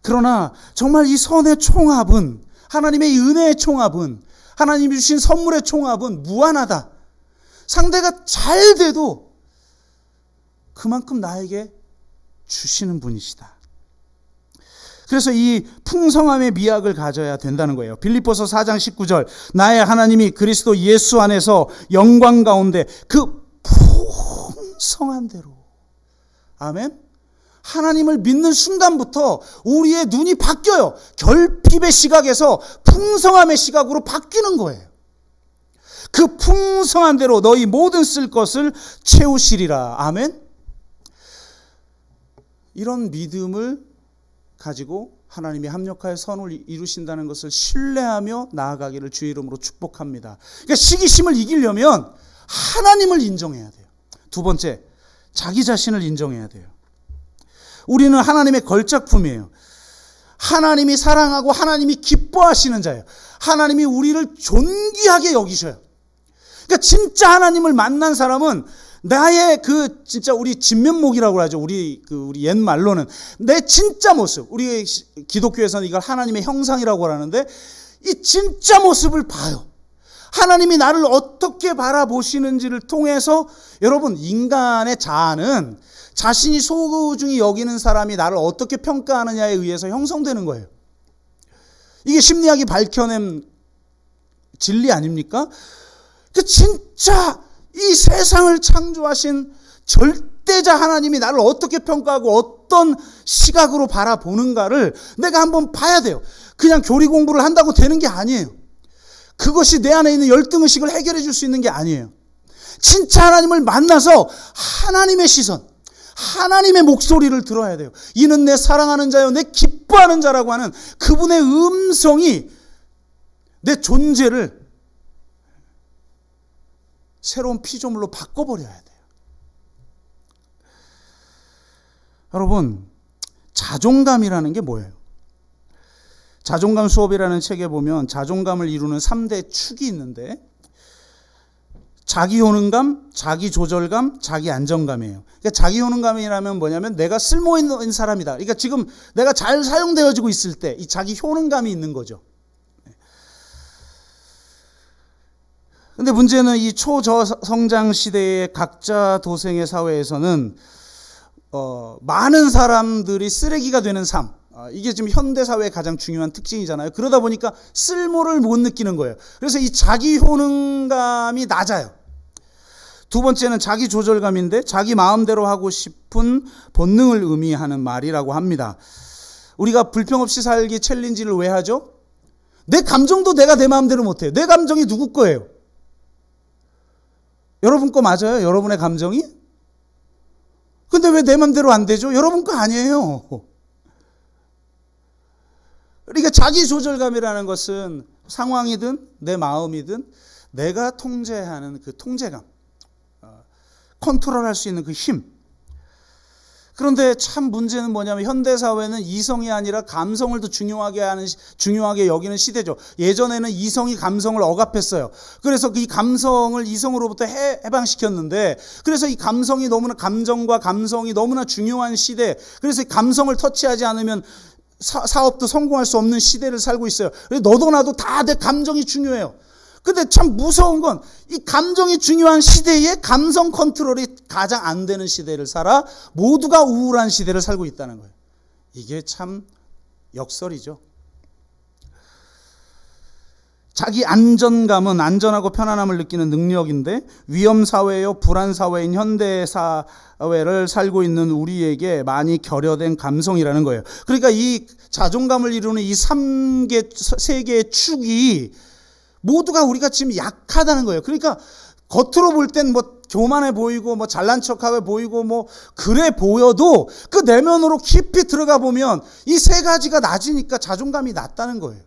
그러나 정말 이 선의 총합은, 하나님의 은혜의 총합은, 하나님이 주신 선물의 총합은 무한하다. 상대가 잘 돼도 그만큼 나에게 주시는 분이시다. 그래서 이 풍성함의 미학을 가져야 된다는 거예요. 빌립보서 4장 19절, 나의 하나님이 그리스도 예수 안에서 영광 가운데 그 풍성한 대로. 아멘. 하나님을 믿는 순간부터 우리의 눈이 바뀌어요. 결핍의 시각에서 풍성함의 시각으로 바뀌는 거예요. 그 풍성한 대로 너희 모든 쓸 것을 채우시리라. 아멘. 이런 믿음을 가지고 하나님이 합력하여 선을 이루신다는 것을 신뢰하며 나아가기를 주의 이름으로 축복합니다. 그러니까 시기심을 이기려면 하나님을 인정해야 돼요. 두 번째, 자기 자신을 인정해야 돼요. 우리는 하나님의 걸작품이에요. 하나님이 사랑하고 하나님이 기뻐하시는 자예요. 하나님이 우리를 존귀하게 여기셔요. 그러니까 진짜 하나님을 만난 사람은 나의 진짜 우리 진면목이라고 하죠. 우리 옛 말로는 내 진짜 모습. 우리 기독교에서는 이걸 하나님의 형상이라고 하는데 이 진짜 모습을 봐요. 하나님이 나를 어떻게 바라보시는지를 통해서 여러분, 인간의 자아는 자신이 소중히 여기는 사람이 나를 어떻게 평가하느냐에 의해서 형성되는 거예요. 이게 심리학이 밝혀낸 진리 아닙니까? 진짜 이 세상을 창조하신 절대자 하나님이 나를 어떻게 평가하고 어떤 시각으로 바라보는가를 내가 한번 봐야 돼요. 그냥 교리 공부를 한다고 되는 게 아니에요. 그것이 내 안에 있는 열등의식을 해결해 줄 수 있는 게 아니에요. 진짜 하나님을 만나서 하나님의 시선, 하나님의 목소리를 들어야 돼요. 이는 내 사랑하는 자요, 내 기뻐하는 자라고 하는 그분의 음성이 내 존재를 새로운 피조물로 바꿔버려야 돼요. 여러분, 자존감이라는 게 뭐예요? 자존감 수업이라는 책에 보면 자존감을 이루는 3대 축이 있는데 자기 효능감, 자기 조절감, 자기 안정감이에요. 그러니까 자기 효능감이라면 뭐냐면 내가 쓸모 있는 사람이다. 그러니까 지금 내가 잘 사용되어지고 있을 때 이 자기 효능감이 있는 거죠. 근데 문제는 이 초저성장 시대의 각자 도생의 사회에서는 많은 사람들이 쓰레기가 되는 삶, 이게 지금 현대사회의 가장 중요한 특징이잖아요. 그러다 보니까 쓸모를 못 느끼는 거예요. 그래서 이 자기 효능감이 낮아요. 두 번째는 자기 조절감인데 자기 마음대로 하고 싶은 본능을 의미하는 말이라고 합니다. 우리가 불평 없이 살기 챌린지를 왜 하죠? 내 감정도 내가 내 마음대로 못해요. 내 감정이 누구 거예요? 여러분 거 맞아요? 여러분의 감정이? 근데 왜 내 마음대로 안 되죠? 여러분 거 아니에요. 그러니까 자기 조절감이라는 것은 상황이든 내 마음이든 내가 통제하는 그 통제감, 컨트롤할 수 있는 그 힘. 그런데 참 문제는 뭐냐면 현대사회는 이성이 아니라 감성을 더 중요하게 여기는 시대죠. 예전에는 이성이 감성을 억압했어요. 그래서 이 감성을 이성으로부터 해방시켰는데, 그래서 이 감성이 너무나, 감정과 감성이 너무나 중요한 시대, 그래서 이 감성을 터치하지 않으면 사업도 성공할 수 없는 시대를 살고 있어요. 너도 나도 다 내 감정이 중요해요. 근데 참 무서운 건 이 감정이 중요한 시대에 감성 컨트롤이 가장 안 되는 시대를 살아 모두가 우울한 시대를 살고 있다는 거예요. 이게 참 역설이죠. 자기 안전감은 안전하고 편안함을 느끼는 능력인데 위험사회요 불안사회인 현대사회를 살고 있는 우리에게 많이 결여된 감성이라는 거예요. 그러니까 이 자존감을 이루는 이 세 개의 축이 모두가 우리가 지금 약하다는 거예요. 그러니까 겉으로 볼 땐 뭐 교만해 보이고 뭐 잘난 척하게 보이고 뭐 그래 보여도 그 내면으로 깊이 들어가 보면 이 세 가지가 낮으니까 자존감이 낮다는 거예요.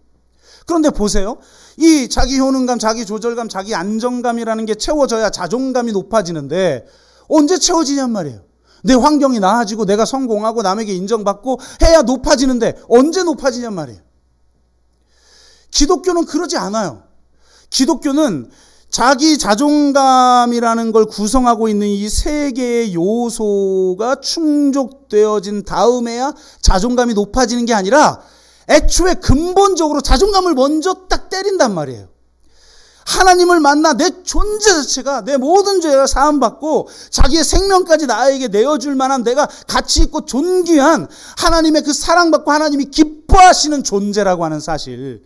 그런데 보세요. 이 자기 효능감, 자기 조절감, 자기 안정감이라는 게 채워져야 자존감이 높아지는데 언제 채워지냔 말이에요. 내 환경이 나아지고 내가 성공하고 남에게 인정받고 해야 높아지는데 언제 높아지냔 말이에요. 기독교는 그러지 않아요. 기독교는 자기 자존감이라는 걸 구성하고 있는 이 세 개의 요소가 충족되어진 다음에야 자존감이 높아지는 게 아니라 애초에 근본적으로 자존감을 먼저 딱 때린단 말이에요. 하나님을 만나 내 존재 자체가 내 모든 죄가 사함받고 자기의 생명까지 나에게 내어줄 만한 내가 가치 있고 존귀한 하나님의 그 사랑받고 하나님이 기뻐하시는 존재라고 하는 사실.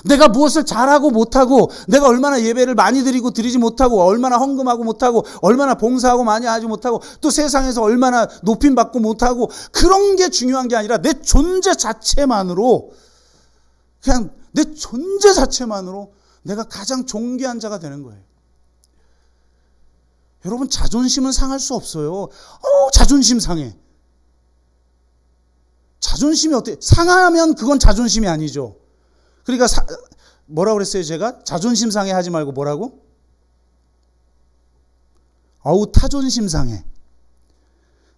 내가 무엇을 잘하고 못하고, 내가 얼마나 예배를 많이 드리고 드리지 못하고, 얼마나 헌금하고 못하고, 얼마나 봉사하고 많이 하지 못하고, 또 세상에서 얼마나 높임받고 못하고, 그런 게 중요한 게 아니라 내 존재 자체만으로, 그냥 내 존재 자체만으로 내가 가장 존귀한 자가 되는 거예요. 여러분, 자존심은 상할 수 없어요. 자존심 상해. 자존심이 어때? 상하면 그건 자존심이 아니죠. 그러니까 뭐라고 그랬어요, 제가? 자존심 상해 하지 말고 뭐라고? 타존심 상해.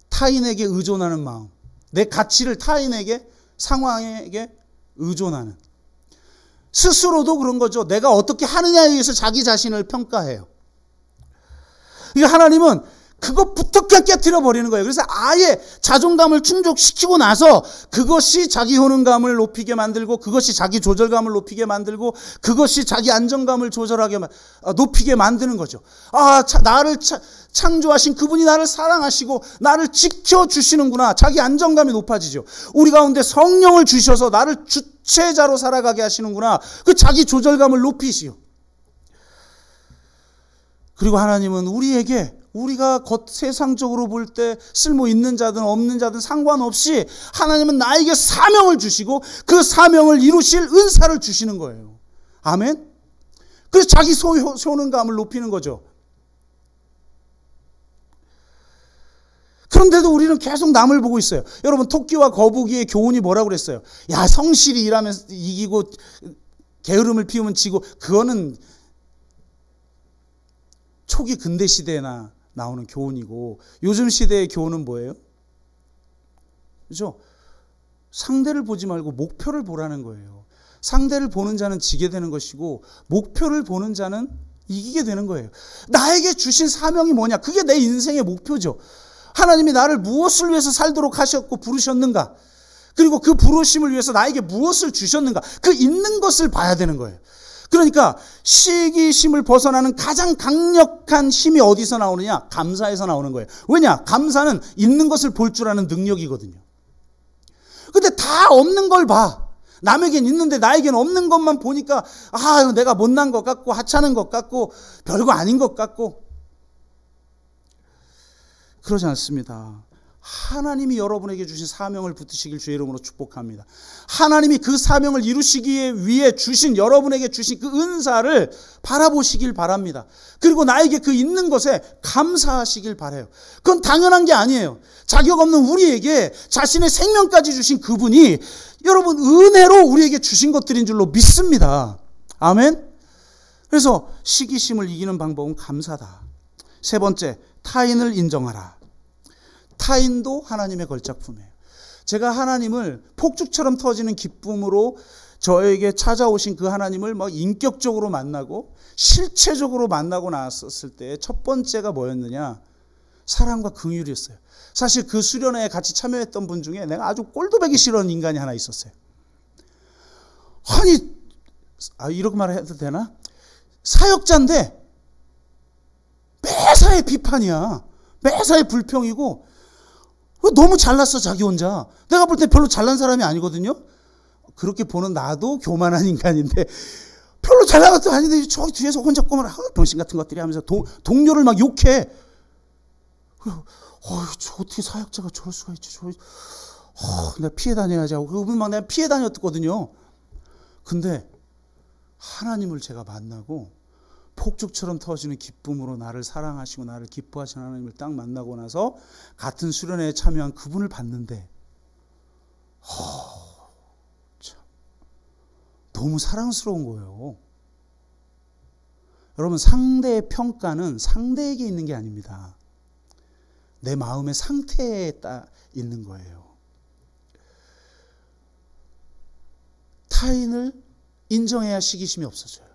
타인에게 의존하는 마음. 내 가치를 타인에게, 상황에게 의존하는. 스스로도 그런 거죠. 내가 어떻게 하느냐에 의해서 자기 자신을 평가해요. 그러니까 하나님은 그것부터 깨뜨려 버리는 거예요. 그래서 아예 자존감을 충족시키고 나서 그것이 자기 효능감을 높이게 만들고, 그것이 자기 조절감을 높이게 만들고, 그것이 자기 안정감을 높이게 만드는 거죠. 나를 창조하신 그분이 나를 사랑하시고 나를 지켜주시는구나. 자기 안정감이 높아지죠. 우리 가운데 성령을 주셔서 나를 주체자로 살아가게 하시는구나. 그 자기 조절감을 높이시오. 그리고 하나님은 우리에게, 우리가 세상적으로 볼 때 쓸모 있는 자든 없는 자든 상관없이 하나님은 나에게 사명을 주시고 그 사명을 이루실 은사를 주시는 거예요. 아멘? 그래서 자기 효능감을 높이는 거죠. 그런데도 우리는 계속 남을 보고 있어요. 여러분, 토끼와 거북이의 교훈이 뭐라고 그랬어요? 야, 성실히 일하면서 이기고 게으름을 피우면 지고, 그거는 초기 근대 시대나 나오는 교훈이고, 요즘 시대의 교훈은 뭐예요? 그렇죠? 상대를 보지 말고 목표를 보라는 거예요. 상대를 보는 자는 지게 되는 것이고, 목표를 보는 자는 이기게 되는 거예요. 나에게 주신 사명이 뭐냐? 그게 내 인생의 목표죠. 하나님이 나를 무엇을 위해서 살도록 하셨고 부르셨는가? 그리고 그 부르심을 위해서 나에게 무엇을 주셨는가? 그 있는 것을 봐야 되는 거예요. 그러니까 시기심을 벗어나는 가장 강력한 힘이 어디서 나오느냐? 감사에서 나오는 거예요. 왜냐? 감사는 있는 것을 볼 줄 아는 능력이거든요. 근데 다 없는 걸 봐. 남에겐 있는데 나에겐 없는 것만 보니까 내가 못난 것 같고 하찮은 것 같고 별거 아닌 것 같고. 그러지 않습니다. 하나님이 여러분에게 주신 사명을 붙드시길 주의 이름으로 축복합니다. 하나님이 그 사명을 이루시기 위해 여러분에게 주신 그 은사를 바라보시길 바랍니다. 그리고 나에게 그 있는 것에 감사하시길 바라요. 그건 당연한 게 아니에요. 자격 없는 우리에게 자신의 생명까지 주신 그분이 여러분 은혜로 우리에게 주신 것들인 줄로 믿습니다. 아멘. 그래서 시기심을 이기는 방법은 감사다. 세 번째, 타인을 인정하라. 타인도 하나님의 걸작품이에요. 제가 하나님을 폭죽처럼 터지는 기쁨으로 저에게 찾아오신 그 하나님을 인격적으로 만나고 실체적으로 만나고 나왔을 때 첫 번째가 뭐였느냐? 사랑과 긍휼이었어요. 사실 그 수련회에 같이 참여했던 분 중에 내가 아주 꼴도 보기 싫은 인간이 하나 있었어요. 이렇게 말해도 되나? 사역자인데 매사에 비판이야. 매사에 불평이고 너무 잘났어, 자기 혼자. 내가 볼 때 별로 잘난 사람이 아니거든요. 그렇게 보는 나도 교만한 인간인데 별로 잘난 것도 아닌데 저기 뒤에서 혼자 꼬만 병신 같은 것들이 하면서 동료를 막 욕해. 저 어떻게 사역자가 저럴 수가 있지? 내가 피해 다녀야지 하고 그분 막 내가 피해 다녔거든요. 근데 하나님을 제가 만나고 폭죽처럼 터지는 기쁨으로 나를 사랑하시고 나를 기뻐하시는 하나님을 딱 만나고 나서 같은 수련회에 참여한 그분을 봤는데 참 너무 사랑스러운 거예요. 여러분, 상대의 평가는 상대에게 있는 게 아닙니다. 내 마음의 상태에 딱 있는 거예요. 타인을 인정해야 시기심이 없어져요.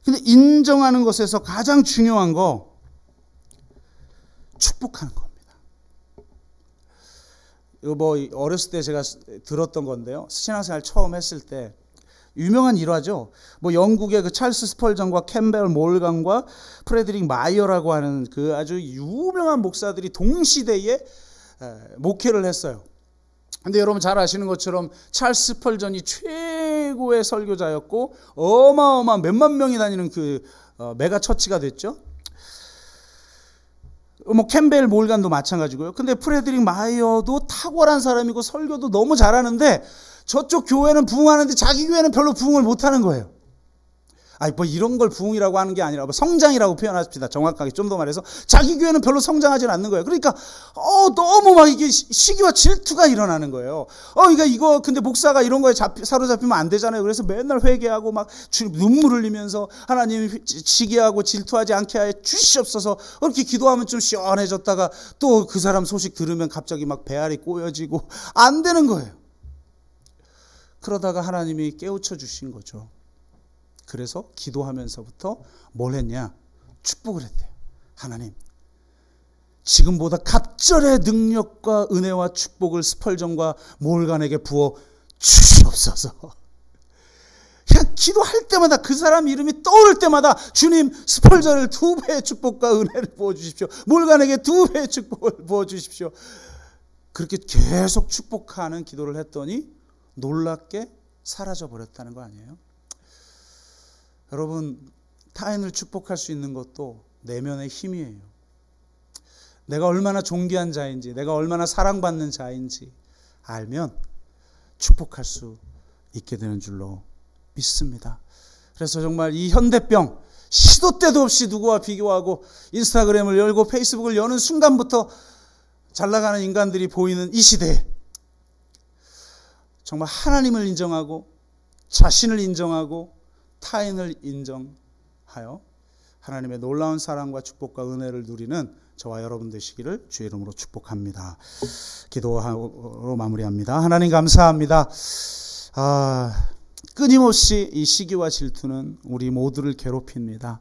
근데 인정하는 것에서 가장 중요한 거 축복하는 겁니다. 이거 어렸을 때 제가 들었던 건데요. 신앙생활 처음 했을 때 유명한 일화죠. 영국의 그 찰스 스펄전과 캠벨 몰간과 프레드릭 마이어라고 하는 그 아주 유명한 목사들이 동시대에 목회를 했어요. 근데 여러분 잘 아시는 것처럼 찰스 스펄전이 최고의 설교자였고 어마어마한 몇만 명이 다니는 그 메가 처치가 됐죠. 뭐 캠벨 몰간도 마찬가지고요. 근데 프레드릭 마이어도 탁월한 사람이고 설교도 너무 잘하는데 저쪽 교회는 부흥하는데 자기 교회는 별로 부흥을 못하는 거예요. 뭐 이런 걸 부흥이라고 하는 게 아니라 성장이라고 표현합시다. 정확하게 좀 더 말해서 자기 교회는 별로 성장하지 않는 거예요. 그러니까 너무 막 이게 시기와 질투가 일어나는 거예요. 그러니까 이거 근데 목사가 이런 거에 사로잡히면 안 되잖아요. 그래서 맨날 회개하고 막 눈물 흘리면서 하나님 시기하고 질투하지 않게 하여 주시옵소서. 그렇게 기도하면 좀 시원해졌다가 또 그 사람 소식 들으면 갑자기 막 배알이 꼬여지고 안 되는 거예요. 그러다가 하나님이 깨우쳐 주신 거죠. 그래서 기도하면서부터 뭘 했냐? 축복을 했대요. 하나님, 지금보다 갑절의 능력과 은혜와 축복을 스펄전과 몰간에게 부어 주시옵소서. 그냥 기도할 때마다 그 사람 이름이 떠오를 때마다 주님, 스펄전을 2배의 축복과 은혜를 부어주십시오. 몰간에게 2배의 축복을 부어주십시오. 그렇게 계속 축복하는 기도를 했더니 놀랍게 사라져버렸다는 거 아니에요? 여러분, 타인을 축복할 수 있는 것도 내면의 힘이에요. 내가 얼마나 존귀한 자인지, 내가 얼마나 사랑받는 자인지 알면 축복할 수 있게 되는 줄로 믿습니다. 그래서 정말 이 현대병, 시도 때도 없이 누구와 비교하고 인스타그램을 열고 페이스북을 여는 순간부터 잘나가는 인간들이 보이는 이 시대에 정말 하나님을 인정하고 자신을 인정하고 타인을 인정하여 하나님의 놀라운 사랑과 축복과 은혜를 누리는 저와 여러분 되시기를 주의 이름으로 축복합니다. 기도로 마무리합니다. 하나님 감사합니다. 끊임없이 이 시기와 질투는 우리 모두를 괴롭힙니다.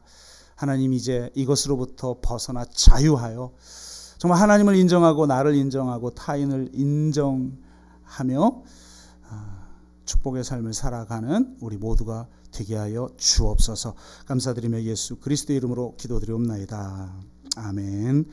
하나님, 이제 이것으로부터 벗어나 자유하여 정말 하나님을 인정하고 나를 인정하고 타인을 인정하며 축복의 삶을 살아가는 우리 모두가 되게 하여 주옵소서. 감사드리며 예수 그리스도의 이름으로 기도드리옵나이다. 아멘.